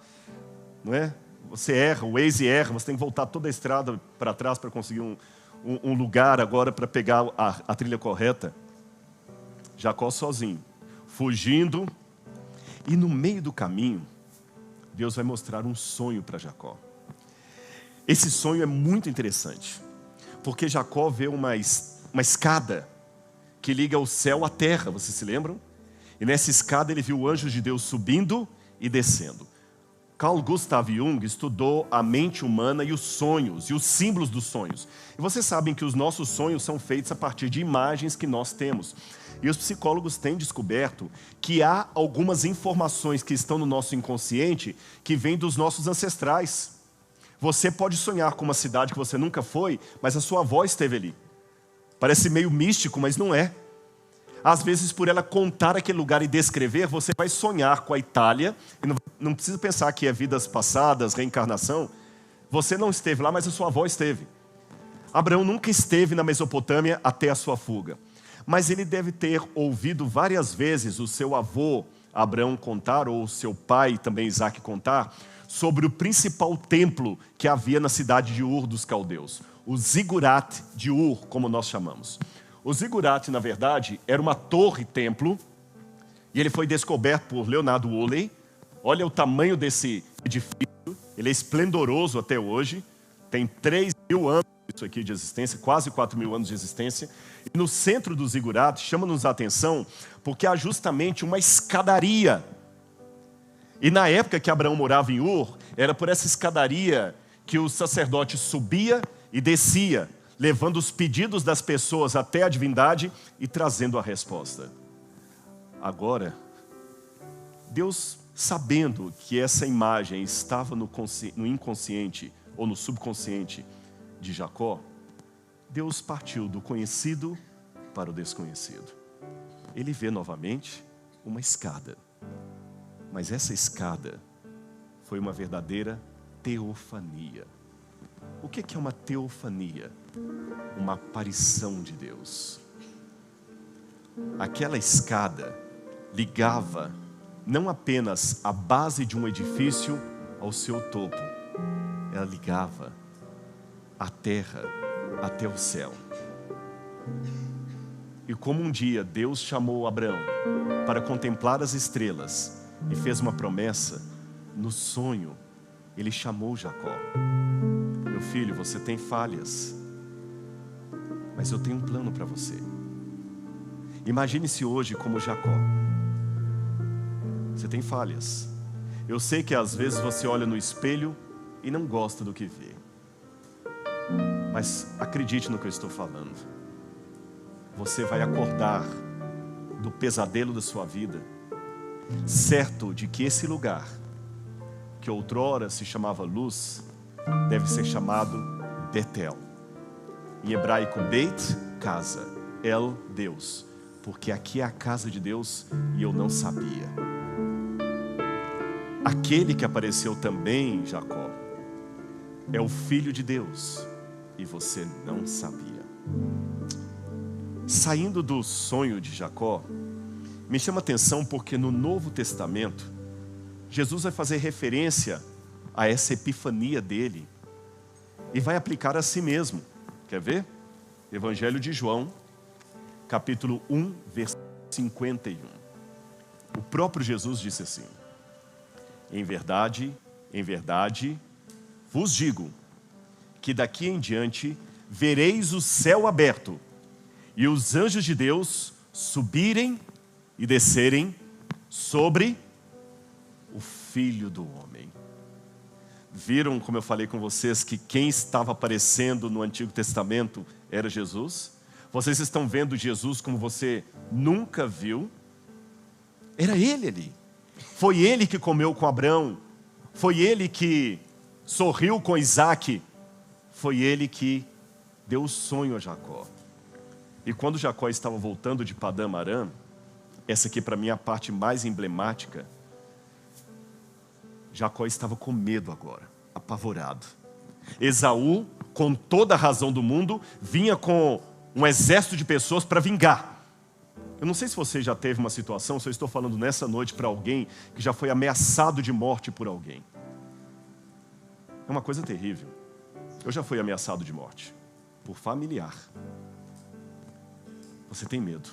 não é? Você erra, o Waze erra, você tem que voltar toda a estrada para trás para conseguir um lugar agora para pegar a trilha correta. Jacó sozinho, fugindo, e no meio do caminho, Deus vai mostrar um sonho para Jacó. Esse sonho é muito interessante, porque Jacó vê uma escada que liga o céu à terra, vocês se lembram? E nessa escada ele viu o anjo de Deus subindo e descendo. Carl Gustav Jung estudou a mente humana e os sonhos, e os símbolos dos sonhos. E vocês sabem que os nossos sonhos são feitos a partir de imagens que nós temos. E os psicólogos têm descoberto que há algumas informações que estão no nosso inconsciente que vêm dos nossos ancestrais. Você pode sonhar com uma cidade que você nunca foi, mas a sua avó esteve ali. Parece meio místico, mas não é. Às vezes, por ela contar aquele lugar e descrever, você vai sonhar com a Itália. E não precisa pensar que é vidas passadas, reencarnação. Você não esteve lá, mas a sua avó esteve. Abraão nunca esteve na Mesopotâmia até a sua fuga. Mas ele deve ter ouvido várias vezes o seu avô Abraão contar, ou o seu pai também Isaac contar, sobre o principal templo que havia na cidade de Ur dos Caldeus. O Zigurat de Ur, como nós chamamos. O Zigurat, na verdade, era uma torre-templo, e ele foi descoberto por Leonardo Woolley. Olha o tamanho desse edifício, ele é esplendoroso até hoje, tem 3.000 anos isso aqui de existência, quase 4.000 anos de existência. E no centro do Zigurat, chama-nos a atenção, porque há justamente uma escadaria. E na época que Abraão morava em Ur, era por essa escadaria que o sacerdote subia e descia, levando os pedidos das pessoas até a divindade e trazendo a resposta. Agora, Deus, sabendo que essa imagem estava no inconsciente ou no subconsciente de Jacó, Deus partiu do conhecido para o desconhecido. Ele vê novamente uma escada, mas essa escada foi uma verdadeira teofania. O que é uma teofania? Uma aparição de Deus. Aquela escada ligava não apenas a base de um edifício ao seu topo, ela ligava a terra até o céu. E como um dia Deus chamou Abraão para contemplar as estrelas e fez uma promessa, no sonho ele chamou Jacó. Meu filho, você tem falhas, mas eu tenho um plano para você. Imagine-se hoje como Jacó. Você tem falhas. Eu sei que às vezes você olha no espelho e não gosta do que vê. Mas acredite no que eu estou falando. Você vai acordar do pesadelo da sua vida, certo de que esse lugar, que outrora se chamava Luz, deve ser chamado Betel. Em hebraico, Beit, casa, El, Deus. Porque aqui é a casa de Deus e eu não sabia. Aquele que apareceu também, Jacó, é o Filho de Deus e você não sabia. Saindo do sonho de Jacó, me chama a atenção porque no Novo Testamento, Jesus vai fazer referência a essa epifania dele e vai aplicar a si mesmo. Quer ver? Evangelho de João, capítulo 1, versículo 51. O próprio Jesus disse assim: em verdade, vos digo, que daqui em diante vereis o céu aberto e os anjos de Deus subirem e descerem sobre o Filho do Homem. Viram, como eu falei com vocês, que quem estava aparecendo no Antigo Testamento era Jesus? Vocês estão vendo Jesus como você nunca viu? Era ele ali. Foi ele que comeu com Abraão. Foi ele que sorriu com Isaac. Foi ele que deu o sonho a Jacó. E quando Jacó estava voltando de Padã Arã, essa aqui para mim é a parte mais emblemática, Jacó estava com medo agora, apavorado. Esaú, com toda a razão do mundo, vinha com um exército de pessoas para vingar. Eu não sei se você já teve uma situação, se eu estou falando nessa noite para alguém que já foi ameaçado de morte por alguém. É uma coisa terrível. Eu já fui ameaçado de morte por familiar. Você tem medo.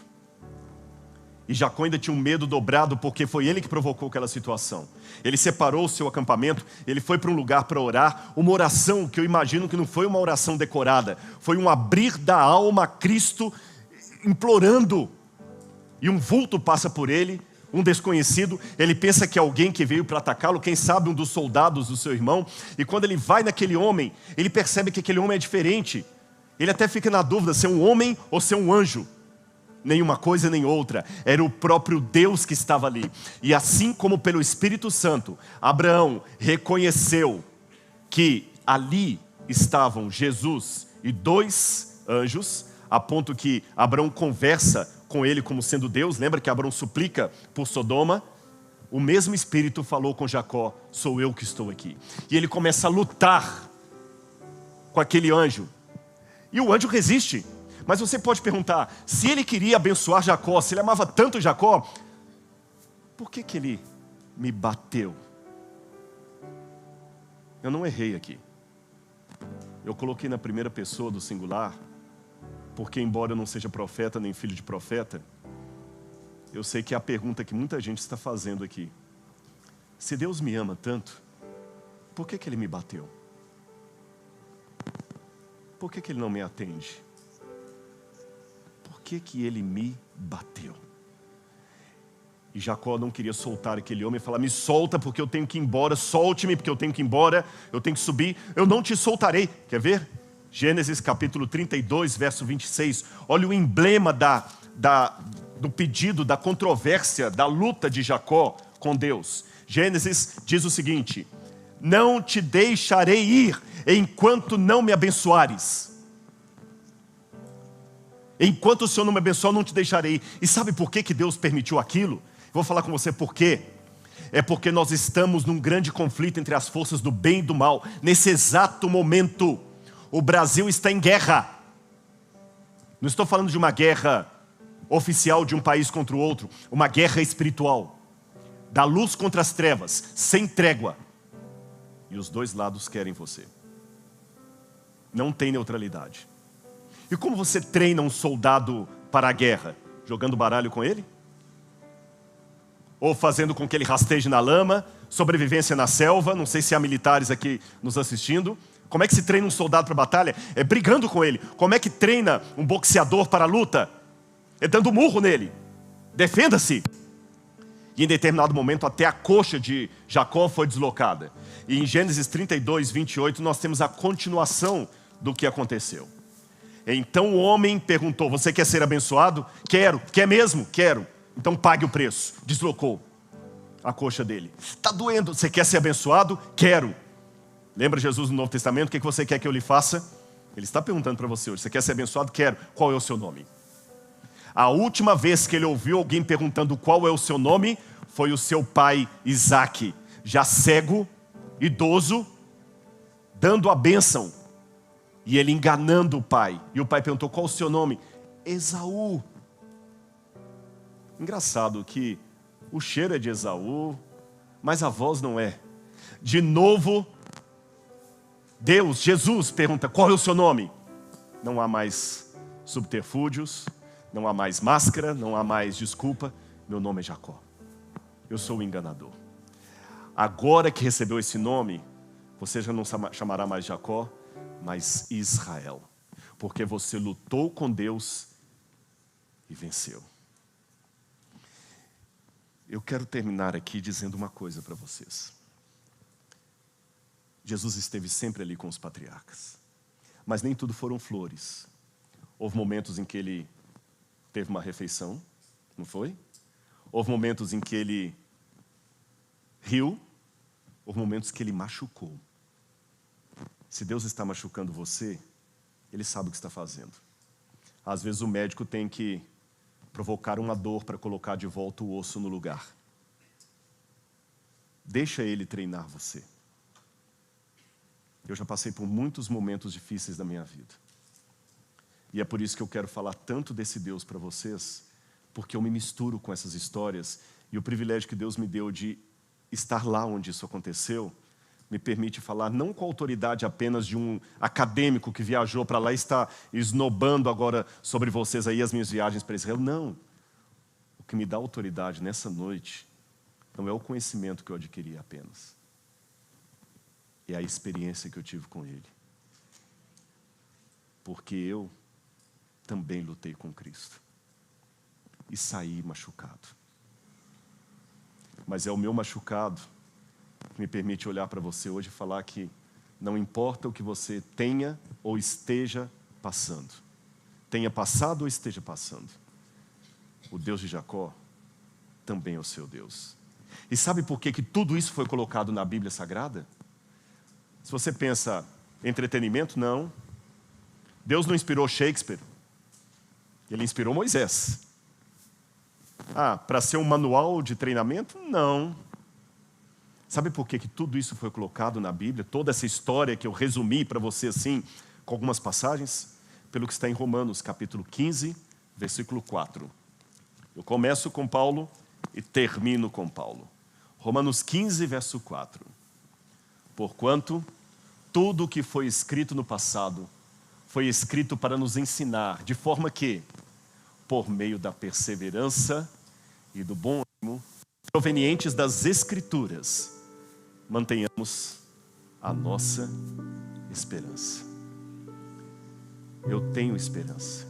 E Jacó ainda tinha um medo dobrado, porque foi ele que provocou aquela situação. Ele separou o seu acampamento, ele foi para um lugar para orar, uma oração que eu imagino que não foi uma oração decorada, foi um abrir da alma a Cristo, implorando. E um vulto passa por ele, um desconhecido, ele pensa que é alguém que veio para atacá-lo, quem sabe um dos soldados do seu irmão, e quando ele vai naquele homem, ele percebe que aquele homem é diferente. Ele até fica na dúvida se é um homem ou se é um anjo. Nenhuma coisa nem outra, era o próprio Deus que estava ali. E assim como pelo Espírito Santo, Abraão reconheceu que ali estavam Jesus e 2 anjos, a ponto que Abraão conversa com ele como sendo Deus. Lembra que Abraão suplica por Sodoma? O mesmo Espírito falou com Jacó: sou eu que estou aqui. E ele começa a lutar com aquele anjo, e o anjo resiste. Mas você pode perguntar, se ele queria abençoar Jacó, se ele amava tanto Jacó, por que ele me bateu? Eu não errei aqui. Eu coloquei na primeira pessoa do singular, porque embora eu não seja profeta nem filho de profeta, eu sei que é a pergunta que muita gente está fazendo aqui. Se Deus me ama tanto, por que ele me bateu? Por que ele não me atende? Por que ele me bateu? E Jacó não queria soltar aquele homem e falar: me solta porque eu tenho que ir embora, solte-me porque eu tenho que ir embora, eu tenho que subir, eu não te soltarei. Quer ver? Gênesis capítulo 32, verso 26. Olha o emblema do pedido, da controvérsia, da luta de Jacó com Deus. Gênesis diz o seguinte: não te deixarei ir enquanto não me abençoares. Enquanto o Senhor não me abençoar, eu não te deixarei. E sabe por que Deus permitiu aquilo? Vou falar com você por quê. É porque nós estamos num grande conflito entre as forças do bem e do mal. Nesse exato momento, o Brasil está em guerra. Não estou falando de uma guerra oficial de um país contra o outro. Uma guerra espiritual. Da luz contra as trevas, sem trégua. E os dois lados querem você. Não tem neutralidade. E como você treina um soldado para a guerra? Jogando baralho com ele? Ou fazendo com que ele rasteje na lama? Sobrevivência na selva? Não sei se há militares aqui nos assistindo. Como é que se treina um soldado para a batalha? É brigando com ele. Como é que treina um boxeador para a luta? É dando murro nele. Defenda-se. E em determinado momento até a coxa de Jacó foi deslocada. E em Gênesis 32, 28 nós temos a continuação do que aconteceu. Então o homem perguntou: você quer ser abençoado? Quero. Quer mesmo? Quero. Então pague o preço. Deslocou a coxa dele. Está doendo. Você quer ser abençoado? Quero. Lembra Jesus no Novo Testamento? O que você quer que eu lhe faça? Ele está perguntando para você hoje: você quer ser abençoado? Quero. Qual é o seu nome? A última vez que ele ouviu alguém perguntando qual é o seu nome, foi o seu pai Isaque, já cego, idoso, dando a bênção. E ele enganando o pai. E o pai perguntou: qual o seu nome? Esaú. Engraçado que o cheiro é de Esaú, mas a voz não é. De novo, Deus, Jesus, pergunta: qual é o seu nome? Não há mais subterfúgios, não há mais máscara, não há mais desculpa. Meu nome é Jacó. Eu sou o enganador. Agora que recebeu esse nome, você já não chamará mais Jacó, mas Israel, porque você lutou com Deus e venceu. Eu quero terminar aqui dizendo uma coisa para vocês. Jesus esteve sempre ali com os patriarcas, mas nem tudo foram flores. Houve momentos em que ele teve uma refeição, não foi? Houve momentos em que ele riu, houve momentos que ele machucou. Se Deus está machucando você, Ele sabe o que está fazendo. Às vezes o médico tem que provocar uma dor para colocar de volta o osso no lugar. Deixa Ele treinar você. Eu já passei por muitos momentos difíceis da minha vida. E é por isso que eu quero falar tanto desse Deus para vocês, porque eu me misturo com essas histórias e o privilégio que Deus me deu de estar lá onde isso aconteceu me permite falar não com a autoridade apenas de um acadêmico que viajou para lá e está esnobando agora sobre vocês aí as minhas viagens para Israel. Não. O que me dá autoridade nessa noite não é o conhecimento que eu adquiri apenas. É a experiência que eu tive com Ele. Porque eu também lutei com Cristo. E saí machucado. Mas é o meu machucado que me permite olhar para você hoje e falar que não importa o que você tenha ou esteja passando. Tenha passado ou esteja passando. O Deus de Jacó também é o seu Deus. E sabe por que tudo isso foi colocado na Bíblia Sagrada? Se você pensa entretenimento, não. Deus não inspirou Shakespeare. Ele inspirou Moisés. Para ser um manual de treinamento? Não. Sabe por que tudo isso foi colocado na Bíblia? Toda essa história que eu resumi para você assim, com algumas passagens? Pelo que está em Romanos, capítulo 15, versículo 4. Eu começo com Paulo e termino com Paulo. Romanos 15, verso 4. Porquanto tudo o que foi escrito no passado foi escrito para nos ensinar, de forma que, por meio da perseverança e do bom ânimo, provenientes das Escrituras, mantenhamos a nossa esperança. Eu tenho esperança.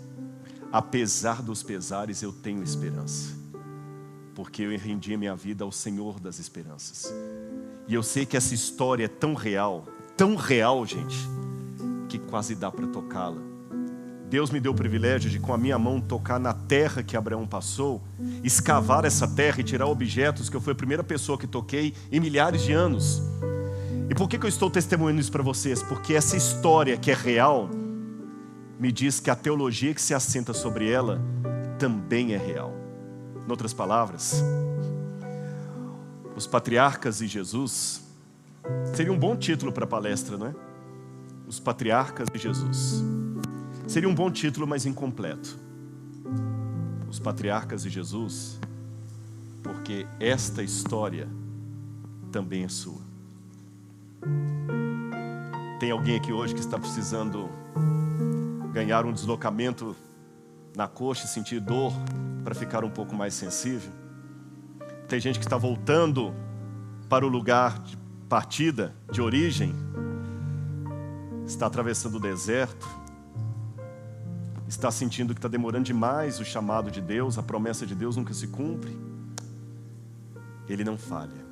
Apesar dos pesares, eu tenho esperança. Porque eu rendi a minha vida ao Senhor das esperanças. E eu sei que essa história é tão real, gente, que quase dá para tocá-la. Deus me deu o privilégio de, com a minha mão, tocar na terra que Abraão passou, escavar essa terra e tirar objetos que eu fui a primeira pessoa que toquei em milhares de anos. E por que eu estou testemunhando isso para vocês? Porque essa história que é real, me diz que a teologia que se assenta sobre ela também é real. Em outras palavras, os patriarcas e Jesus seria um bom título para a palestra, não é? Os patriarcas e Jesus. Seria um bom título, mas incompleto. Os patriarcas e Jesus, porque esta história também é sua. Tem alguém aqui hoje que está precisando ganhar um deslocamento na coxa e sentir dor para ficar um pouco mais sensível? Tem gente que está voltando para o lugar de partida, de origem, está atravessando o deserto, está sentindo que está demorando demais o chamado de Deus, a promessa de Deus nunca se cumpre. Ele não falha.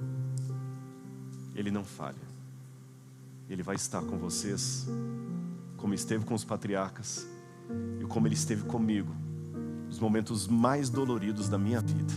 Ele não falha. Ele vai estar com vocês, como esteve com os patriarcas e como Ele esteve comigo, nos momentos mais doloridos da minha vida.